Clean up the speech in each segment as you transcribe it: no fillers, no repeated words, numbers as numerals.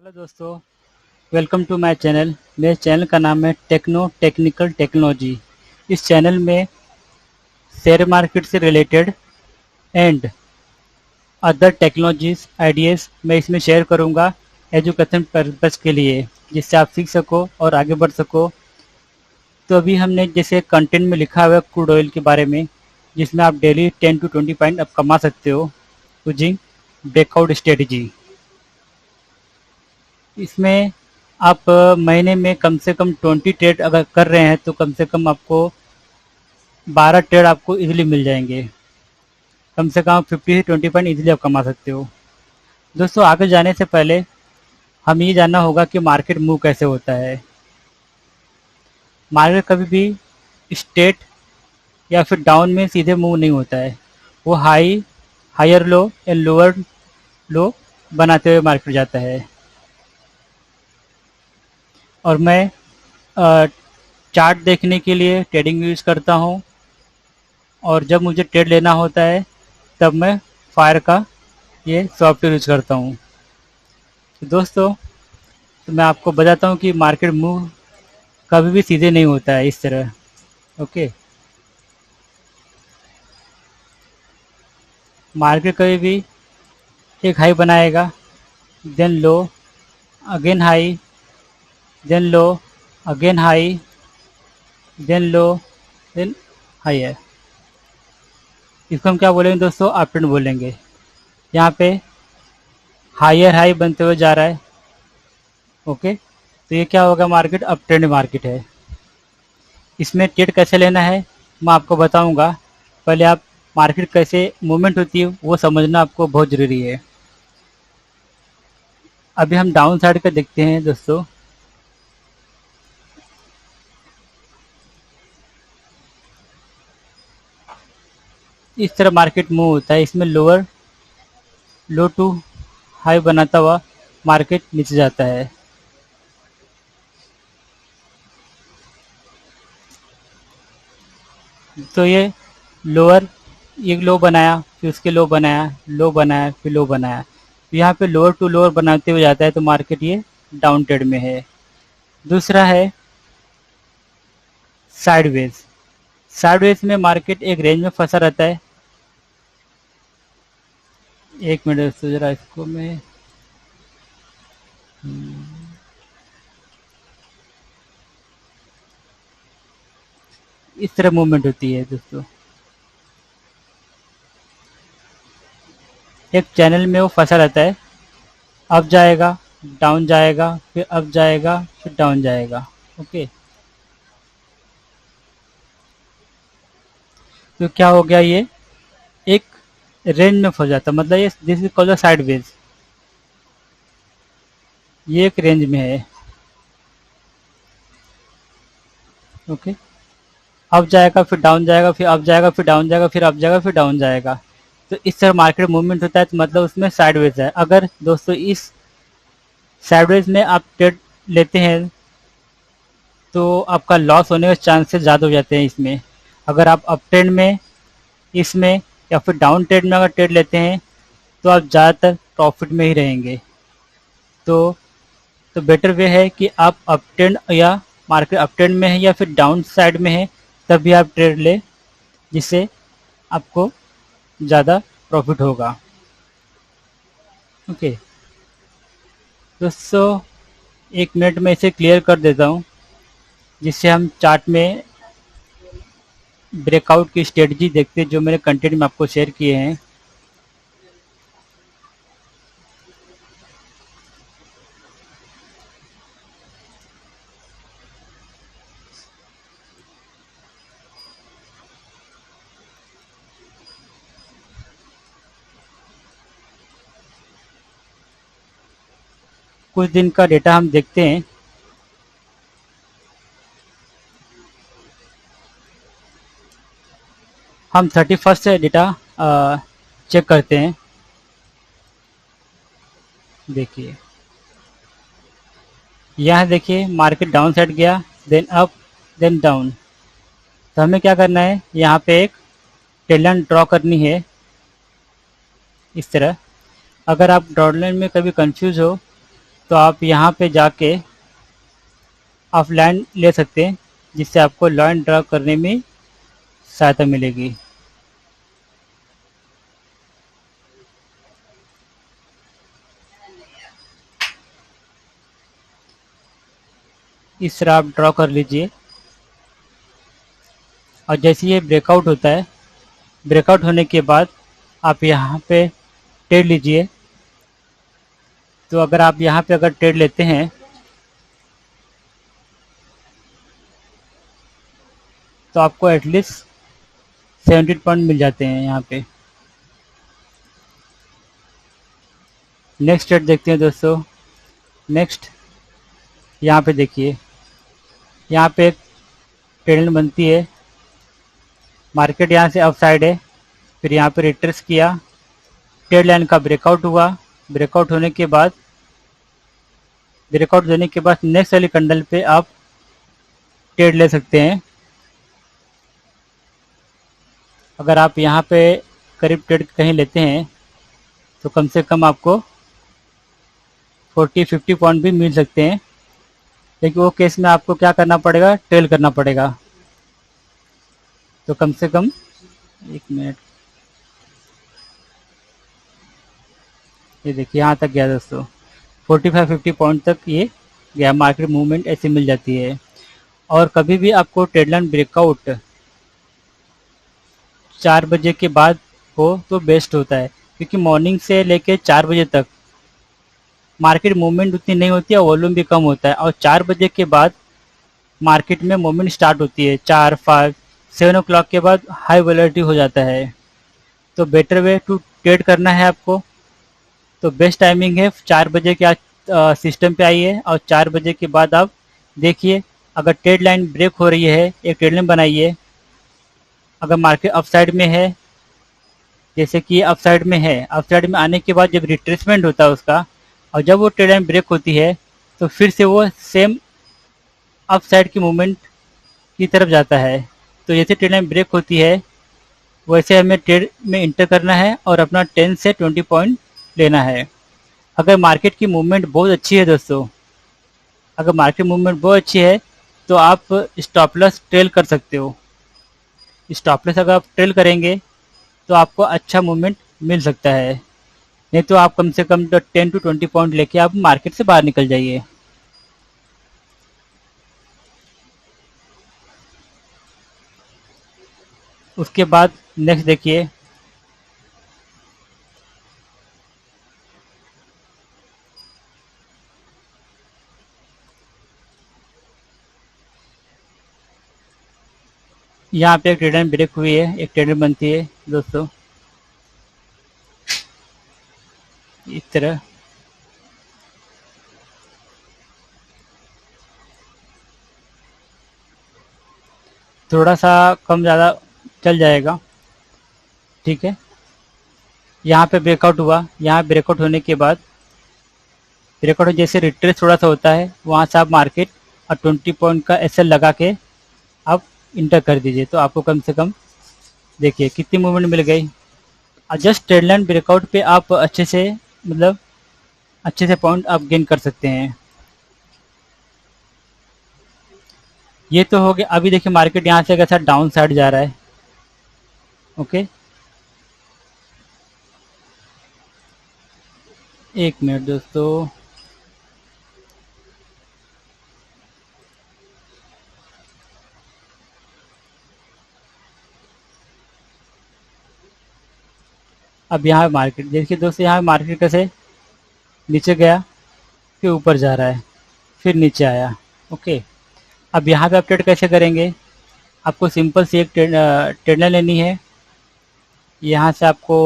Hello दोस्तों, welcome to my channel. मेरे channel का नाम है टेक्निकल टेक्नोलॉजी। इस चैनल में शेयर मार्केट से related and other technologies ideas मैं इसमें शेयर करूंगा एजुकेशन पर्पज़ के लिए, जिससे आप सीख सको और आगे बढ़ सको। तो अभी हमने जैसे कंटेंट में लिखा हुआ है क्रूड ऑयल के बारे में, जिसमें आप डेली 10 to 20 पॉइंट आप कमा सकते हो यूजिंग ब्रेकआउट स्ट्रेटजी। इसमें आप महीने में कम से कम 20 ट्रेड अगर कर रहे हैं तो कम से कम आपको 12 ट्रेड आपको इजीली मिल जाएंगे। कम से कम 50 से 20 पॉइंट इजीली आप कमा सकते हो। दोस्तों, आगे जाने से पहले हम ये जानना होगा कि मार्केट मूव कैसे होता है। मार्केट कभी भी स्ट्रेट या फिर डाउन में सीधे मूव नहीं होता है। वो हायर लो या लोअर लो बनाते हुए मार्केट जाता है। और मैं चार्ट देखने के लिए ट्रेडिंग यूज़ करता हूँ, और जब मुझे ट्रेड लेना होता है तब मैं फायर का ये सॉफ्टवेयर यूज़ करता हूँ। तो दोस्तों, तो मैं आपको बताता हूँ कि मार्केट मूव कभी भी सीधे नहीं होता है इस तरह। ओके, मार्केट कभी भी एक हाई बनाएगा, then low, again high, then low, again high, then low, then high है। इसको हम क्या बोलेंगे दोस्तों? अप ट्रेंड बोलेंगे। यहाँ पे हायर हाई बनते हुए जा रहा है। ओके, तो ये क्या होगा? मार्केट अप ट्रेंड मार्केट है। इसमें ट्रेड कैसे लेना है मैं आपको बताऊंगा। पहले आप मार्केट कैसे मूवमेंट होती है वो समझना आपको बहुत ज़रूरी है। अभी हम डाउन साइड का देखते हैं दोस्तों। इस तरह मार्केट मूव होता है। इसमें लोअर लो टू हाई बनाता हुआ मार्केट नीचे जाता है। तो ये लोअर, एक लो बनाया, फिर उसके लो बनाया, लो बनाया, फिर लो बनाया। तो यहाँ पे लोअर टू लोअर बनाते हुए जाता है, तो मार्केट ये डाउन ट्रेड में है। दूसरा है साइडवेज। साइडवेज में मार्केट एक रेंज में फंसा रहता है। एक मिनट दोस्तों, जरा इसको मैं इस तरह मूवमेंट होती है दोस्तों। एक चैनल में वो फंसा रहता है, अप जाएगा, डाउन जाएगा, फिर अप जाएगा, फिर डाउन जाएगा। ओके, तो क्या हो गया? ये एक रेंज में फंस जाता है, मतलब ये दिस इज कॉल्ड साइडवेज। ये एक रेंज में है। ओके, अप जाएगा, फिर डाउन जाएगा, फिर अप जाएगा, फिर डाउन जाएगा, फिर अप जाएगा, फिर डाउन जाएगा। तो इस तरह मार्केट मूवमेंट होता है, तो मतलब उसमें साइडवेज है। अगर दोस्तों इस साइडवेज में आप ट्रेड लेते हैं तो आपका लॉस होने के चांसेस ज़्यादा हो जाते हैं इसमें। अगर आप अप ट्रेंड में, इसमें, या फिर डाउन ट्रेड में अगर ट्रेड लेते हैं तो आप ज़्यादातर प्रॉफिट में ही रहेंगे। तो बेटर वे है कि आप अप ट्रेंड, या मार्केट अप ट्रेंड में है या फिर डाउन साइड में है, तभी आप ट्रेड लें, जिससे आपको ज़्यादा प्रॉफिट होगा। ओके दोस्तों, एक मिनट में इसे क्लियर कर देता हूँ, जिससे हम चार्ट में ब्रेकआउट की स्ट्रेटजी देखते हैं जो मैंने कंटेंट में आपको शेयर किए हैं। कुछ दिन का डेटा हम देखते हैं। हम 31st से डेटा चेक करते हैं। देखिए, यहाँ देखिए मार्केट डाउन साइड गया, देन अप, देन डाउन। तो हमें क्या करना है? यहाँ पे एक ट्रेड लाइन ड्रॉ करनी है इस तरह। अगर आप ड्रॉ लाइन में कभी कंफ्यूज हो तो आप यहाँ पे जाके आप लाइन ले सकते हैं, जिससे आपको लाइन ड्रा करने में सहायता मिलेगी। इस तरह आप ड्रा कर लीजिए। और जैसे ये ब्रेकआउट होता है, ब्रेकआउट होने के बाद आप यहाँ पे ट्रेड लीजिए। तो अगर आप यहाँ पे अगर ट्रेड लेते हैं तो आपको एटलीस्ट 17 पॉइंट मिल जाते हैं यहाँ पे। नेक्स्ट ट्रेड देखते हैं दोस्तों। नेक्स्ट यहाँ पे देखिए, यहाँ पे एक ट्रेंड बनती है, मार्केट यहाँ से अपसाइड है, फिर यहाँ पे रिट्रेस किया, ट्रेड लाइन का ब्रेकआउट हुआ। ब्रेकआउट होने के बाद नेक्स्ट वाली कैंडल पे आप ट्रेड ले सकते हैं। अगर आप यहाँ पे करीब ट्रेड कहीं लेते हैं तो कम से कम आपको 40-50 पॉइंट भी मिल सकते हैं, लेकिन वो केस में आपको क्या करना पड़ेगा, ट्रेल करना पड़ेगा। तो कम से कम 1 मिनट, ये देखिए यहाँ तक गया दोस्तों, 45-50 पॉइंट तक ये गया। मार्केट मूवमेंट ऐसे मिल जाती है। और कभी भी आपको ट्रेड लाइन ब्रेकआउट 4 बजे के बाद हो तो बेस्ट होता है, क्योंकि मॉर्निंग से लेके 4 बजे तक मार्केट मूवमेंट उतनी नहीं होती है, वॉल्यूम भी कम होता है। और 4 बजे के बाद मार्केट में मूवमेंट स्टार्ट होती है। 4, 5, 7 ओ क्लॉक के बाद हाई वॉलेटिलिटी हो जाता है। तो बेटर वे टू ट्रेड करना है आपको, तो बेस्ट टाइमिंग है 4 बजे के आज सिस्टम पे आइए और 4 बजे के बाद आप देखिए। अगर ट्रेड लाइन ब्रेक हो रही है, एक ट्रेड लाइन बनाइए। अगर मार्केट अपसाइड में है, जैसे कि अपसाइड में है, अपसाइड में आने के बाद जब रिट्रेसमेंट होता है उसका, और जब वो ट्रेड लाइन ब्रेक होती है तो फिर से वो सेम अपसाइड की मूवमेंट की तरफ जाता है। तो जैसे ट्रेड लाइन ब्रेक होती है वैसे हमें ट्रेड में इंटर करना है और अपना 10 से 20 पॉइंट लेना है। अगर मार्केट की मूवमेंट बहुत अच्छी है दोस्तों, अगर मार्केट मूवमेंट बहुत अच्छी है तो आप स्टॉप लॉस ट्रेल कर सकते हो। स्टॉप लॉस अगर आप ट्रेल करेंगे तो आपको अच्छा मूवमेंट मिल सकता है, नहीं तो आप कम से कम 10 to 20 पॉइंट लेके आप मार्केट से बाहर निकल जाइए। उसके बाद नेक्स्ट देखिए, यहाँ पे एक ट्रेड लाइन ब्रेक हुई है, एक ट्रेड लाइन बनती है दोस्तों इस तरह। थोड़ा सा कम ज़्यादा चल जाएगा, ठीक है। यहाँ पे ब्रेकआउट हुआ, यहाँ ब्रेकआउट होने के बाद ब्रेकआउट जैसे रिट्रेस थोड़ा सा होता है, वहाँ से आप मार्केट और 20 पॉइंट का एसएल लगा के आप इंटर कर दीजिए। तो आपको कम से कम देखिए कितनी मूवमेंट मिल गई। और जस्ट ट्रेड लाइन ब्रेकआउट पे आप अच्छे से, मतलब अच्छे से पॉइंट आप गेन कर सकते हैं। ये तो हो गया। अभी देखिए मार्केट यहाँ से कैसा डाउन साइड जा रहा है। ओके, 1 मिनट दोस्तों। अब यहाँ मार्केट देखिए दोस्तों, यहाँ मार्केट कैसे नीचे गया, फिर ऊपर जा रहा है, फिर नीचे आया। ओके, अब यहाँ पे आप ट्रेड कैसे करेंगे? आपको सिंपल सी एक ट्रेड लाइन लेनी है। यहाँ से आपको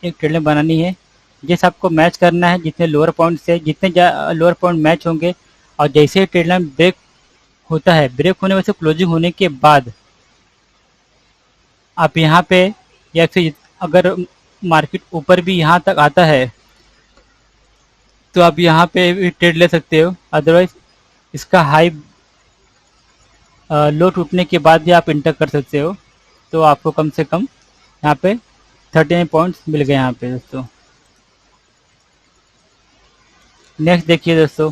एक ट्रेड लाइन बनानी है, जैसे आपको मैच करना है जितने लोअर पॉइंट से, जितने लोअर पॉइंट मैच होंगे। और जैसे ही ट्रेड लाइन ब्रेक होता है, ब्रेक होने वैसे क्लोजिंग होने के बाद आप यहाँ पे, या फिर अगर मार्केट ऊपर भी यहाँ तक आता है तो आप यहाँ पे भी ट्रेड ले सकते हो। अदरवाइज इसका हाई लो टूटने के बाद भी आप इंटर कर सकते हो। तो आपको कम से कम यहाँ पे 39 पॉइंट्स मिल गए यहाँ पे दोस्तों। नेक्स्ट देखिए दोस्तों,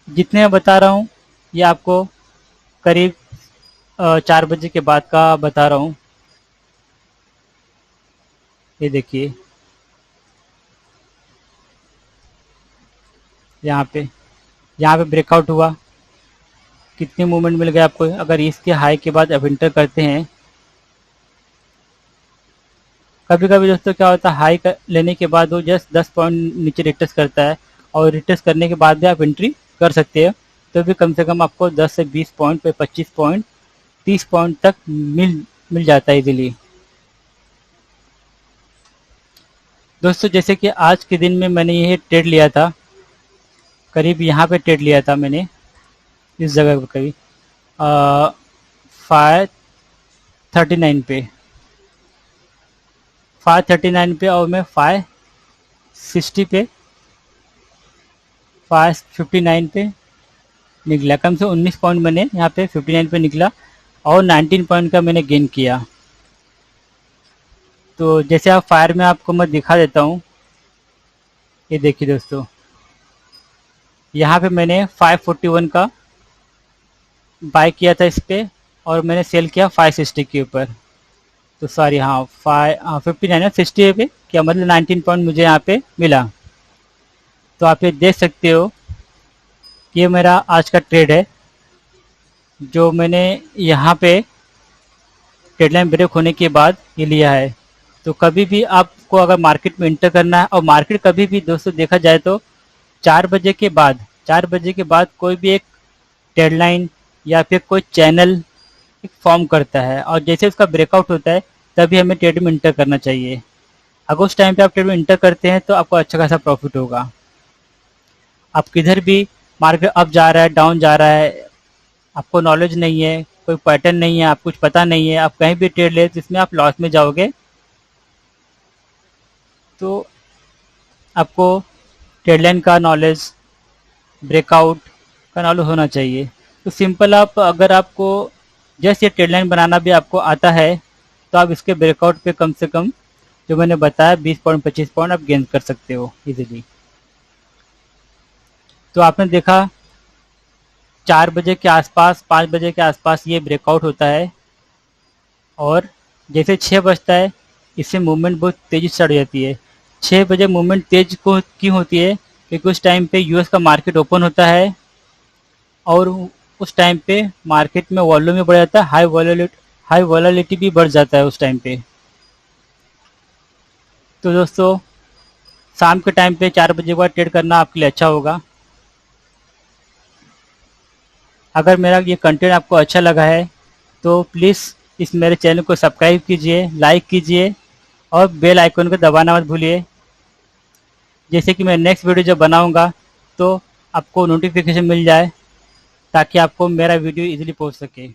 जितने मैं बता रहा हूँ ये आपको करीब 4 बजे के बाद का बता रहा हूँ। ये देखिए यहाँ पे ब्रेकआउट हुआ, कितनी मूवमेंट मिल गया आपको। अगर इसके हाई के बाद अब इंटर करते हैं, कभी कभी दोस्तों क्या होता है, लेने के बाद वो जस्ट 10 पॉइंट नीचे रिटेस्ट करता है, और रिटेस्ट करने के बाद भी आप एंट्री कर सकते हो। तो भी कम से कम आपको 10 से 20 पॉइंट पे 25 पॉइंट 30 पॉइंट तक मिल मिल जाता है इजीली। दोस्तों जैसे कि आज के दिन में मैंने ये ट्रेड लिया था, करीब यहाँ पे ट्रेड लिया था मैंने, इस जगह पे करीब 539 पे 539 पे, और मैं 560 पे 559 पे निकला। कम से 19 पॉइंट मैंने यहाँ पे 59 पे निकला, और 19 पॉइंट का मैंने गेन किया। तो जैसे आप फायर में आपको मैं दिखा देता हूँ, ये देखिए दोस्तों, यहाँ पे मैंने 541 का बाय किया था इस पे, और मैंने सेल किया 560 के ऊपर। तो सॉरी, हाँ 59 है, 60 पे क्या मतलब 19 पॉइंट मुझे यहाँ पे मिला। तो आप ये देख सकते हो कि ये मेरा आज का ट्रेड है, जो मैंने यहाँ पे डेडलाइन ब्रेक होने के बाद ये लिया है। तो कभी भी आपको अगर मार्केट में इंटर करना है, और मार्केट कभी भी दोस्तों देखा जाए तो 4 बजे के बाद कोई भी एक डेडलाइन या फिर कोई चैनल एक फॉर्म करता है, और जैसे उसका ब्रेकआउट होता है तभी हमें ट्रेड में इंटर करना चाहिए। अगर उस टाइम पे आप ट्रेड में इंटर करते हैं तो आपको अच्छा खासा प्रॉफिट होगा। आप किधर भी, मार्केट अप जा रहा है डाउन जा रहा है, आपको नॉलेज नहीं है, कोई पैटर्न नहीं है, आप कुछ पता नहीं है, आप कहीं भी ट्रेड ले तो इसमें आप लॉस में जाओगे। तो आपको ट्रेडलाइन का नॉलेज, ब्रेकआउट का नॉलेज होना चाहिए। तो सिंपल, आप अगर आपको जस्ट ये ट्रेडलाइन बनाना भी आपको आता है, तो आप इसके ब्रेकआउट पे कम से कम जो मैंने बताया 20 पॉइंट 25 पॉइंट आप गेन कर सकते हो इजीली। तो आपने देखा 4 बजे के आसपास, 5 बजे के आसपास ये ब्रेकआउट होता है, और जैसे 6 बजता है इससे मूवमेंट बहुत तेज़ी से चढ़ जाती है। 6 बजे मूवमेंट तेज को क्यों होती है, क्योंकि उस टाइम पे यूएस का मार्केट ओपन होता है, और उस टाइम पे मार्केट में वॉल्यूम भी बढ़ जाता है, हाई वॉलेटिलिटी भी बढ़ जाता है उस टाइम पे। तो दोस्तों शाम के टाइम पे 4 बजे के बाद ट्रेड करना आपके लिए अच्छा होगा। अगर मेरा ये कंटेंट आपको अच्छा लगा है तो प्लीज़ इस मेरे चैनल को सब्सक्राइब कीजिए, लाइक कीजिए, और बेल आइकन को दबाना मत भूलिए। जैसे कि मैं नेक्स्ट वीडियो जब बनाऊंगा तो आपको नोटिफिकेशन मिल जाए, ताकि आपको मेरा वीडियो इजीली पहुंच सके।